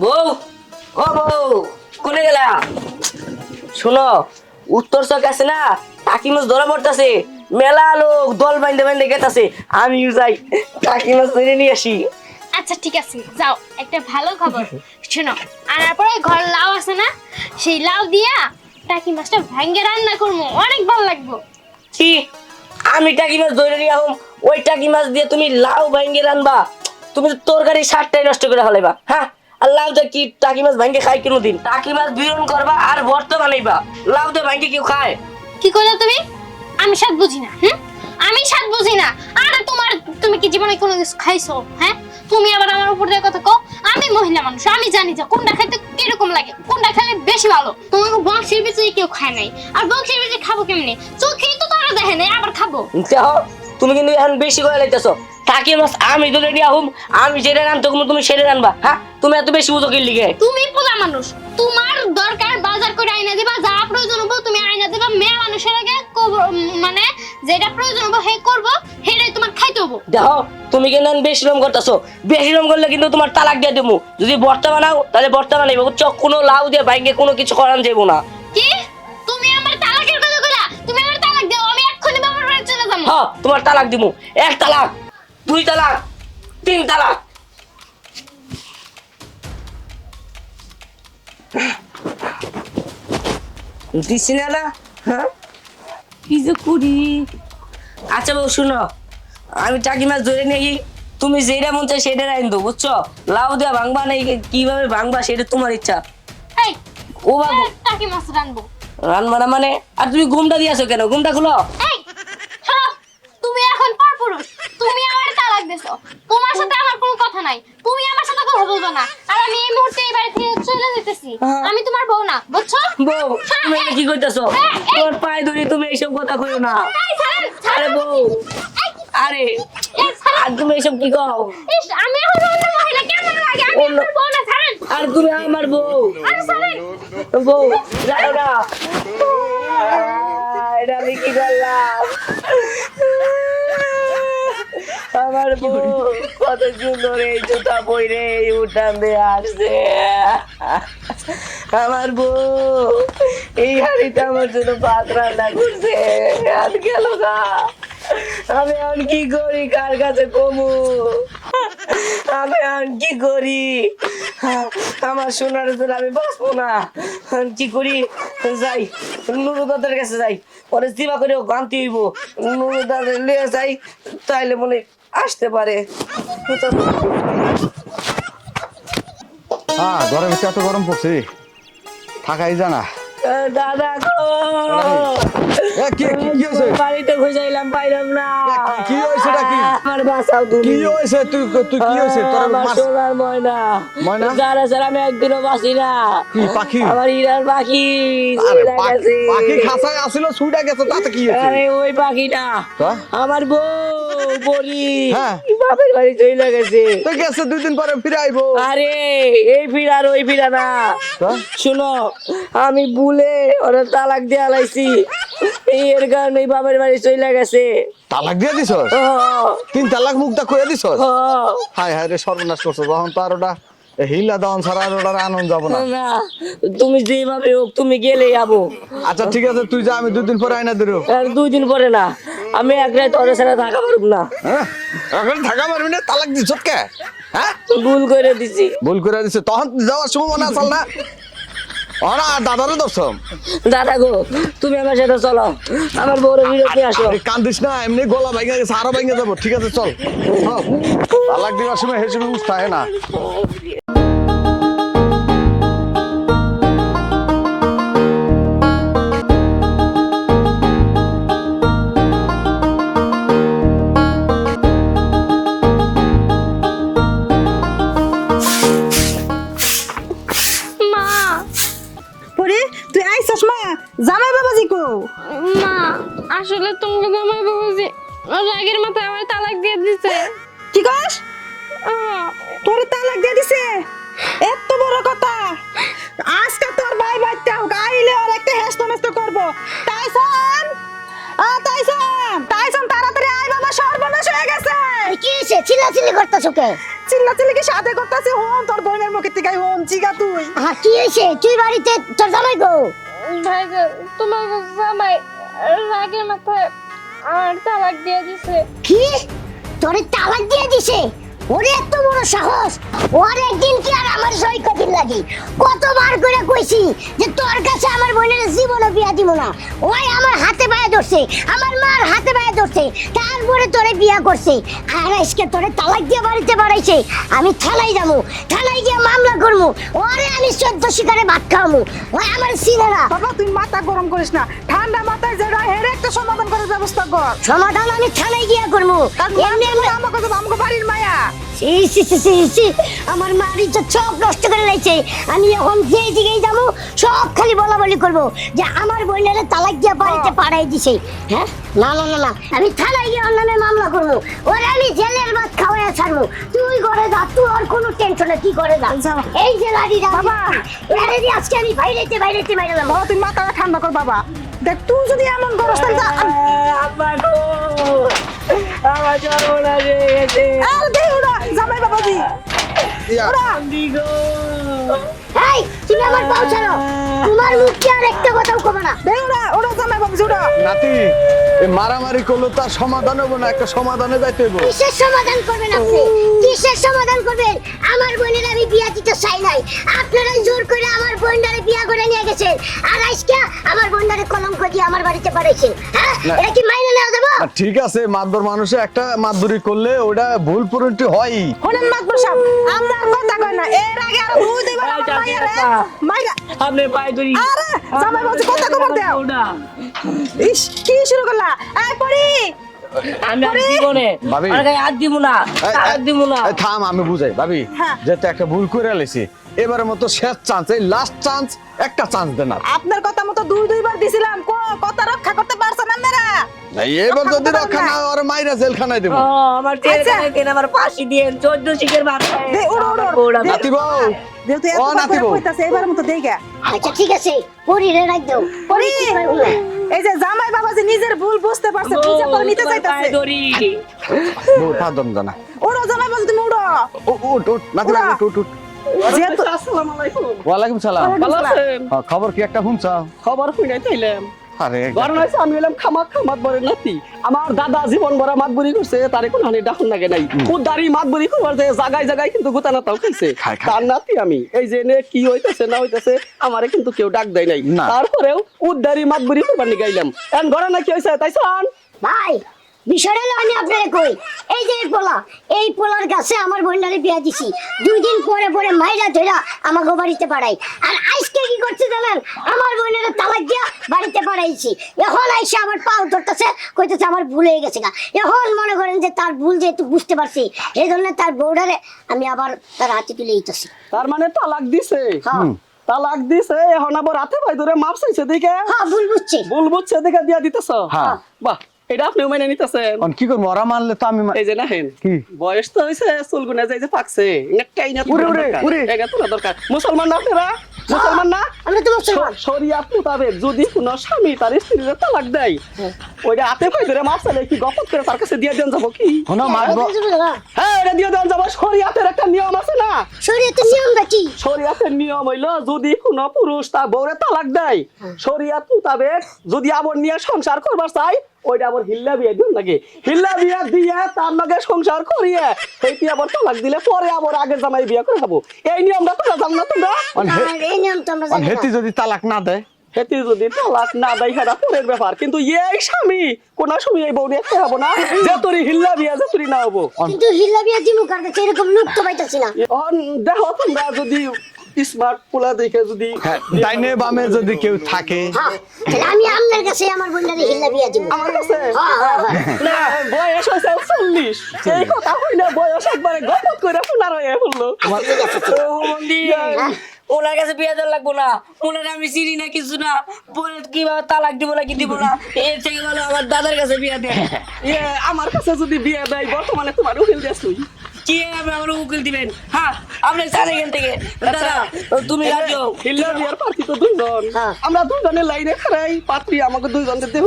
বউ, ও বউ, কোনে গেলা? শোনো, উত্তর চক আছে না, টাকি মাছ ধরা পড়তাছে, মেলা লোক দল বাইন্দে বাইন্দে গেতাছে, আমিও যাই টাকি মাছ ধরে নিয়ে আসি। আচ্ছা ঠিক আছে, যাও। একটা ভালো খবর শোনো, আনার পরে ঘর লাউ আছে না, সেই লাউ দিয়া টাকি মাছটা ভাঙ্গে রান্না করবো, অনেক ভালো লাগবে। কি, আমি টাকি মাছ ধরে নিয়ে আহম, ওই টাকি মাছ দিয়ে তুমি লাউ ভাঙ্গে রানবা? তুমি তো তরকারি সারটাই নষ্ট করে ফেলাইবা। হ্যাঁ, আর লাউ দিয়ে কি টাকি মাছ ভাঙ্গে খাই কোনোদিন? টাকি মাছ বিরন করবা আর ভর্তা বানাইবা, লাউ দিয়ে ভাঙ্গে কেউ খায়? কি করলে তুমি? আমি স্বাদ বুঝি না। আমি স্বাদ বুঝি না। আরে তুমি কি জীবনে কোনো কিছু খাইছো? হ্যাঁ, তুমি আবার আমার উপর দিয়ে কথা কও। আমি মহিলা মানুষ, আমি জানি যে কোনটা খাইতে কিরকম লাগে, কোনটা খেলে বেশি ভালো। তোমাকে বংশের ভিতরে কেউ খায় নাই, আর বংশের ভিতরে খাবো কেমনে? চোখেই তো তারা দেখে নাই, আবার খাবো? দেখো, তুমি কিন্তু এখন বেশি করে লাইতেছো। টাকি মাছ আমি ধরে নিয়ে আহম, আমি যেটা রানতে তুমি সেটা রানবা। হ্যাঁ, তুমি এত বেশি বুঝো কি লিগে? তুমি পোলা মানুষ, তোমার দরকার বাজার করে আইনা দিবা, যা প্রয়োজন হবে তুমি আইনা দিবা। মেয়ে মানুষের আগে মানে যেটা প্রয়োজন হবে হে করবো, হেটাই তোমার খাইতে হবে। দেখো, তুমি কিন্তু বেশি রকম করতেছো। বেশি রকম করলে কিন্তু তোমার তালাক দিয়ে দেবো। যদি ভর্তা বানাও তাহলে ভর্তা বানাইবো, বুঝছো? কোনো লাউ দিয়ে ভাঙ্গে কোনো কিছু করান যাবো না। কি তুমি আমার তালাকের কথা কইলা? তুমি আমার তালাক দাও, আমি এক্ষুনি বাবার বাড়ি চলে যাবো। হ্যাঁ, তোমার তালাক দিবো। 1 তালাক, 2 তালাক, 3 তালাক। দিছি না না? হ্যাঁ, কি যে করি। আচ্ছা বউ, শুনো, আমি টাকি মাছ ধরে নিয়ে তুমি যেটা মন চাই সেটা রাইন দো, বুঝছো? লাউ দেওয়া ভাঙবা না, কিভাবে ভাঙবা সেটা তোমার ইচ্ছা। এই ও বাবু, টাকি মাছ রানবো। রানবা না মানে? আর তুমি ঘুমটা দিয়েছো কেন? ঘুমটা খুলো। এই শোনো, তুমি এখন পরপুরুষ, তুমি আমার তালাক দিছো, তোমার সাথে আমার কোনো কথা নাই, তুমি আমার সাথে কথা বলবে না। আর আমি এই মুহূর্তে এই বাড়ি থেকে চলে যেতেছি। আমি তোমার বউ না, বুঝছো? বউ, তুমি এটা কি করতেছো? তোমার পায়ে ধরে তুমি এইসব কথা কইও না। এই ছাড়েন, আরে বউ, আরে আর তুমি এইসব কি কও? ইস, আমি এখন অন্য মহিলা কেমন লাগে? আমি অন্য- আমার বউ না, ছাড়েন। আর তুমি আমার বউ। আরে ছাড়েন। বউ, যাও না। এটা আমি কি করলাম? আমার বউ কত সুন্দর এই জুতা পরে এই উঠান দিয়ে আসছে। আমার বউ এই হাড়িতে আমার জন্য ভাত রান্না করছে, আর গেল না। আমি এখন কি করি, কার কাছে কমু? আমি এখন কি করি? আমার সোনার জন্য আমি বাঁচবো না। এখন কি করি? যাই নুরুদাদের কাছে যাই, পরে জিবা করে গান্তি হইব। নুরুদাদের লিয়ে যাই, তাইলে মনে আসতে পারে। হ্যাঁ, ঘরের ভিতরে এত গরম পড়ছে, থাকাই জানা। দাদা গো, কি হয়েছে? বাড়িতে খুঁজাইলাম, পাইলাম না। কি হয়েছে? কি আমার বাঁচাও তুমি। কি হয়েছে? তুই কি হয়েছে তোর? আমার সোনার ময়না, ময়না? যারা স্যার আমি একদিনও বাঁচি না। কি পাখি? আমার হীরার পাখি আরে চলে গেছে। পাখি খাঁচায় আসিল, ছুটে গেছে, তাতে কি হয়েছে? আরে ওই পাখিটা তো? আমার বউ বলি হ্যাঁ। বাপের বাড়ি চলে গেছে। তো গেছে, 2 দিন পরে ফিরে আইবো। আরে এই ফিরা আর ওই ফিরা না। তো? শুনো, আমি ভুলে ওরা তালাক দিয়ে আলাইছি, এর কারণে বাপের বাড়ি চলে গেছে। তালাক দিয়ে দিছ? ও, 3 তালাক মুখটা কইয়া দিছ? ও, হায় হায় রে, সর্বনাশ করছো। তখন তো আর ওটা হিলা দাওন ছাড়া আর ওটার আনন্দ যাবো না। না, তুমি যেভাবে হোক তুমি গেলে যাবো। আচ্ছা ঠিক আছে, তুই যা, আমি 2 দিন পরে আইনা দিল। আর 2 দিন পরে না, আমি এক রাত ওদের সাথে থাকা পারব না। হ্যাঁ, এখন থাকা পারবি না? তালাক দিছ কে? হ্যাঁ, ভুল করে দিছি। ভুল করে দিছে। তখন যাওয়ার সময় মনে আসল না? ওরা দাদারও দর্শন। দাদা গো, তুমি আমার সাথে চলো, আমার বউরে বিরতি আসো। কান্দিস না, এমনি গলা ভাঙা গেছে, আরো ভাঙা যাবো। ঠিক আছে, চল। তালাক দিবার সময় হেসে উঠতে না। মা, পরে তুই আইছস মা, জামাই বাবাজি কো? মা, আসলে তোমাকে জামাই বাবুজি রাগের মাথায় আমার তালাক দিয়ে দিছে। কি কস? তোর তালাক দিয়ে দিছে? এত বড় কথা! আজকে তোর ভাই বাচ্চা গাইলে আর একটা হেস্ত নষ্ট করব। টাইসন, টাইসন তাড়াতাড়ি আয় বাবা, সর্বনাশ হয়ে গেছে। কি হয়েছে? চিল্লাচিল্লি করতেছো কে? চিল্লা কি সাথে করতেছে হন তোর বোনের মুখে থেকে হন চিগা তুই কি হয়েছে তুই বাড়িতে তোর জামাই গো ভাই তোমার জামাই রাগের মাথায় আর তালাক দিয়ে দিছে। কি তোরে তালাক দিয়ে দিছে? ওরে এত বড় সাহস! ওর একদিন কি আর আমার সই কঠিন লাগে? কতবার করে কইছি যে তোর কাছে আমার বোনের জীবনে বিয়া দিব না। ওই আমার হাতে পায়ে ধরছে, আমার মার হাতে পায়ে ধরছে, তারপরে তোরে বিয়া করছে। আর আজকে তোরে তালাক দিয়ে বাড়িতে বাড়াইছে। আমি থানায় যাবো, থানায় গিয়ে মামলা করবো। ওরে আমি 14 শিকারে ভাত খাওয়াবো। ওই আমার চিনে না। বাবা তুই মাথা গরম করিস না, ঠান্ডা মাথায় যেটা হেরে একটা সমাধান করার ব্যবস্থা কর। সমাধান আমি থানায় গিয়ে করবো। এমনি আমাকে বাড়ির মায়া আমার মার ইজ্জত সব নষ্ট করে লাইছে। আমি এখন যে দিকেই যাবো সব খালি বলা বলি করবো যে আমার বোনের তালাক দিয়ে বাড়িতে পাঠাই দিছে। হ্যাঁ না না না না, আমি থানায় গিয়ে অন্যান্য মামলা করবো। ওরা আমি জেলের ভাত খাওয়াইয়া ছাড়বো। তুই করে যা, তুই আর কোনো টেনশনে কি করে যা। এই যে লাড়ি বাবা, এরে দিয়ে আজকে আমি বাইরেতে বাইরেলাম। বাবা তুই মাথাটা ঠান্ডা কর বাবা। দেখ তুই যদি এমন করস আব্বা গো, আমার সর্বনাশ হয়ে গেছে। আর দে ওরা জামাই বাবাজি ওরা আন্টি গো, এই তুমি আমার পাও ছাড়ো। তোমার মুখে আর একটা কথাও কবে না। দে ওরা জামাই বাবাজি ওরা নাতি এই মারামারি করলে তার সমাধান হবে না, একটা সমাধানে যাইতে হইব। কিসের সমাধান করবেন আপনি? কিসের সমাধান করবেন? আমার বোনের আমি বিয়া দিতে চাই নাই, আপনারাই জোর করে আমার বোনটারে বিয়া করে নিয়ে গেছেন। আর আজকে আমার বোনটারে কলঙ্ক দিয়ে আমার বাড়িতে পাঠাইছেন। হ্যাঁ এটা কি মাইনে নেওয়া যাবে? না, ঠিক আছে, মাতবর মানুষে একটা মাতবরি করলে ওটা ভুল পরিণতি হয়। হলেন মাতবর সাহেব, আমরা আর কথা কই না। এর আগে আর দুইবার আমার মাইয়া মাইরা আপনি পায়ে ধরি। আরে জামাই বাবাজি কথা কবার দাও। না, ইস কি শুরু করলা? এই পড়ি আমি আর জীবনে ভাবি। আর গায়ে হাত দিব না, হাত দিব না। এই থাম, আমি বুঝাই ভাবি, হ্যাঁ। যেতে একটা ভুল করে লেছি, এবারের মতো শেষ চান্স, এই লাস্ট চান্স, একটা চান্স দেন আর। আপনার কথা মতো দুইবার দিছিলাম, কথা রক্ষা করতে পারছেন আপনারা? এবার যদি রক্ষা রক্ষা করতে না ওর মাইরা জেলখানায় দেবো। ও আমার তেল আচ্ছা। কেন আমার ফাঁসি দিয়ে 14 শিখের ভাত খায়। দে, ওড়ো, ওড়ো, আমার বউরা দে। নাতি বউ, যেহেতু ও এত নাতি করে বউ। কইতাছে এবার মতো দেইগা। আচ্ছা ঠিক আছে, পরিরে রাখ দাও। পরি কি পারবো না। এই যে জামাই বাবাজি নিজের ভুল বুঝতে পারছে, বুঝে পরে নিতে তোমার চাইতাছে। পায়ে ধরি। বউ থাদম জানা। ওড়ো জামাই বাবাজি তুমি ওড়ো। উঠ উঠ নাতি বউ, ওরা। উঠ উঠ উঠ। যেহেতু আসসালামু আলাইকুম। ওয়ালাইকুম সালাম। ভালো আছেন? হ্যাঁ, খবর কি একটা শুনছো? খবর শুনাই তাইলাম। আরে ঘটনা হয়েছে আমি হলাম খামাত বরের নাতি। আমার দাদা জীবন ভরা মাতবরি করছে, তারে কোন হানি ডাকুন লাগে নাই। উদ্দারি মাতবরি করবার যে জায়গায় কিন্তু গুতানাতাও খাইছে। খায়। তার নাতি আমি। এই যে নে কি হইতাছে না হইতাছে আমারে কিন্তু কেউ ডাক দেয় নাই। না। তারপরেও উদ্দারি মাতবরি করবার নি গাইলাম। এখন ঘটনা কি হইছে তাইছান? ভাই বিষয়টা হলো আমি আপনারে কই, এই যে এই পোলার কাছে আমার বোনটারে বিয়া দিছি। 2 দিন পরে মাইরা ধইরা আমাকে বাড়িতে পাঠাই। আর আজকে কি করছে জানেন? আমার বোনের তালাক দিয়া বাড়িতে পাঠাইছি। এখন আইসা আমার পাও ধরতেছে, কইতেছে আমার ভুল হয়ে গেছে গা। এখন মনে করেন যে তার ভুল যেহেতু বুঝতে পারছি, এই জন্য তার বউডারে আমি আবার তার হাতে তুলে দিতেছি। তার মানে তালাক দিছে। হ্যাঁ তালাক দিছে, এখন আবার রাতে ভাই ধরে মাপ চাইছে দেখে। হ্যাঁ ভুল বুঝছি। ভুল বুঝছে দেখে দিয়া দিতেছ। হ্যাঁ। বাহ, এটা আপনিও মেনে নিতেছেন। অন কি করবো, ওরা মানলে তো আমি এই যে নাহেন কি? বয়স তো হইছে, চুলগুনা যাই যে পাকছে, একটাই না উরে, উরে, উরে। এটা তোলা দরকার। মুসলমান না আপনারা? মুসলমান না? আমরা তো মুসলমান। শরিয়াত মোতাবেক যদি কোনো স্বামী তার স্ত্রীর তালাক দেয়, ওইটা হাতে পায়ে ধরে মাপ চাইলে কি গপত করে তার কাছে দিয়ে দেন যাবো কি? শোনো মাতবর, হ্যাঁ, এটা দিয়ে দেন যাবো। শরিয়াতের একটা নিয়ম আছে না? শরীয়তের নিয়মটা কি? শরিয়াতের নিয়ম হইলো যদি কোনো পুরুষ তার বউরে তালাক দেয়, শরিয়াত মোতাবেক যদি আবার নিয়ে সংসার করবার চাই, ওইটা আবার হিল্লা বিয়ে দিন লাগে। হিল্লা বিয়ে দিয়ে তার লগে সংসার করিয়ে সেইটি আবার তালাক দিলে পরে আবার আগের জামাই বিয়ে করে খাবো। এই নিয়মটা তোমরা জানো না তোমরা? আর এই নিয়ম তো আমরা জানি না। হেতি যদি তালাক না দেয়, হেতি যদি তালাক না দেয় সেটা পরের ব্যাপার, কিন্তু এই স্বামী কোন স্বামী এই বউ দেখতে হবো না যে তোর হিল্লা বিয়ে যে তুই না হবো। কিন্তু হিল্লা বিয়া দিমু কার কাছে এরকম লোক তো পাইতাছি না। দেখো তোমরা যদি স্মার্ট পোলা দেখে যদি হ্যাঁ, ডাইনে বামে যদি কেউ থাকে, হ্যাঁ তাহলে আমি আপনার কাছে আমার বোনটারে হিল্লা বিয়া দিব। আমার কাছে হ্যাঁ হ্যাঁ হ্যাঁ। না, বয়স হয়েছে 40, এই কথা হই না, বয়স একবারে গপত করে ফোনার হয়ে বললো। আচ্ছা, ঠিক আছে ঠিক আছে। ও মন্দি, ওনার কাছে বিয়ে দেওয়া লাগবো না। ওনার আমি চিনি না কিছু না, বলে কিভাবে তালাক দিব না কি দিব না, এর থেকে ভালো আমার দাদার কাছে বিয়ে দেয়। আমার কাছে যদি বিয়ে দেয়, বর্তমানে তোমার উকিল দিয়ে শুই। কি আপনি আমার উকিল দিবেন? হ্যাঁ আপনি জানেন এখান থেকে দাদা তুমি রাজি হও। হিল্লা বিয়ার প্রার্থী তো দুইজন, হ্যাঁ। আমরা দুজনে লাইনে খাড়াই, পাত্রী আমাকে দুইজনের দেহ।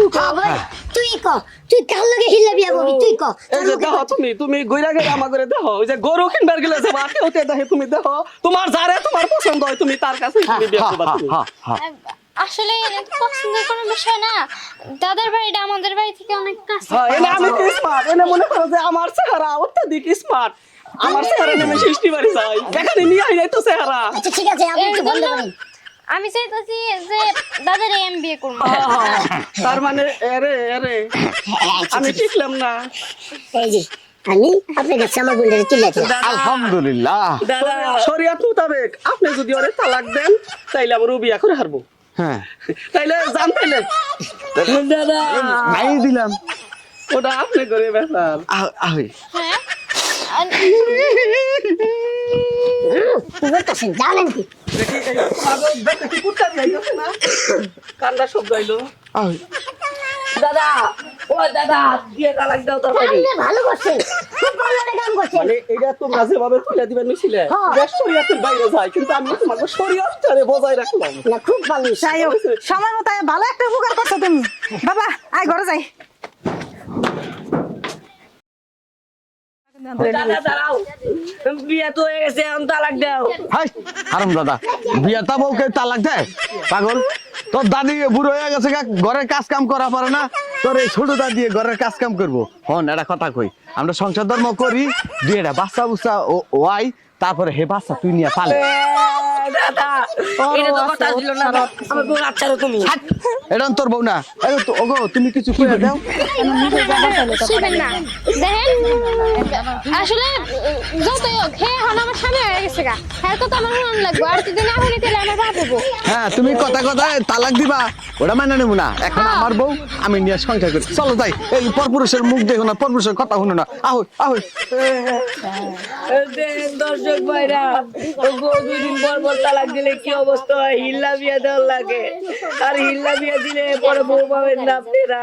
তুই ক তুই কার লগে হিল্লা বিয়া করবি তুই ক এই যে দেখো তুমি গইরা গেলে আমাকে দেখো, ওই যে গরু কিনবার গেলে যাবা কেউ দেখে তুমি দেখো, তোমার যারে তোমার পছন্দ হয় তুমি তার কাছে তুমি বিয়ে করবা তুমি। আসলে এটা তো পছন্দের কোনো বিষয় না, দাদার বাড়িটা আমাদের বাড়ি থেকে অনেক কাছে। হ্যাঁ, এনে আমি স্মার্ট, এনে মনে করো যে আমার চেহারা অত্যাধিক স্মার্ট, আমার চেহারা নেমে সৃষ্টি বাড়ি যায়, এখানে নিয়ে আই নাই তো চেহারা। আচ্ছা ঠিক আছে আপনি এর একটু বন্ধ জন্য করেন আমি চাইতেছি যে দাদার বিয়ে করবো। তার মানে এরে আমি টিকলাম না। এই যে আমি আপনার কাছে আমার বোনের চিল্লাতে আলহামদুলিল্লাহ। দাদা শরিয়াত মোতাবেক আপনি যদি ওরে তালাক দেন তাইলে আমার ও বিয়া করে হারবো, হ্যাঁ তাইলে জান তাইলে দাদা নাই দিলাম। ওটা আপনি করে ব্যাপার। আহই হ্যাঁ কি বলতেছেন জানেন কি দেখি এই পাগল দেখে কি কুত্তা যাইতেছে না, কান্ডা শব্দ হইলো। আহই দাদা ও দাদা দিয়ে তালাক দাও তাড়াতাড়ি। আপনি ভালো করছেন খুব ভালো একটা কাম করছেন মানে এটা তোমরা যেভাবে তুলে দিবেন মিছিলে হ্যাঁ। এটা শরিয়াতের বাইরে যায়, কিন্তু আমি তোমাকে শরিয়াতটারে বজায় রাখলাম। না খুব ভালো যাই হোক সময় মতো ভালো একটা উপকার করছো তুমি বাবা আয় ঘরে যাই দাদা দাঁড়াও বিয়ে তো হয়ে গেছে এখন তালাক দাও। হাই হারাম দাদা, বিয়াটা বউকে তালাক দেয়? পাগল, তোর দাদি বুড়ো হয়ে গেছে গা, ঘরের কাজ কাম করা পারে না, তোর এই ছোট দাদি ঘরের কাজ কাম করবো? হন একটা কথা কই, আমরা সংসার ধর্ম করি, দুই একটা বাচ্চা বুচ্চা ওয়াই, তারপরে হে বাচ্চা তুই নিয়ে পালে। দাদা এটা তো কথা ছিল না, আমার বোন আচ্ছা তুমি এটা তোর বউ না, ওগো তুমি কিছু কইরা দাও। শুনবেন না দেখেন, আসলে যতই হোক হে হন আমার স্বামী হয়ে গেছে গা, হ্যাঁ তো আমার মন লাগবে, আর যদি না হলে তাহলে আমার বাপ হবো। হ্যাঁ তুমি কথা কথায় তালাক দিবা, ওটা মানে নেবো না। এখন আমার বউ, আমি নিয়ে সংসার করি, চলো যাই। এই পরপুরুষের মুখ দেখো না, পরপুরুষের কথা শুনো না। আহই আহই দর্শক ভাইরা বউ 2 দিন পর পর তালাক দিলে কি অবস্থা হয়, হিল্লা বিয়া দেওয়ার লাগে, আর হিল্লা বিয়া দিলে পরে বউ পাবেন না আপনারা।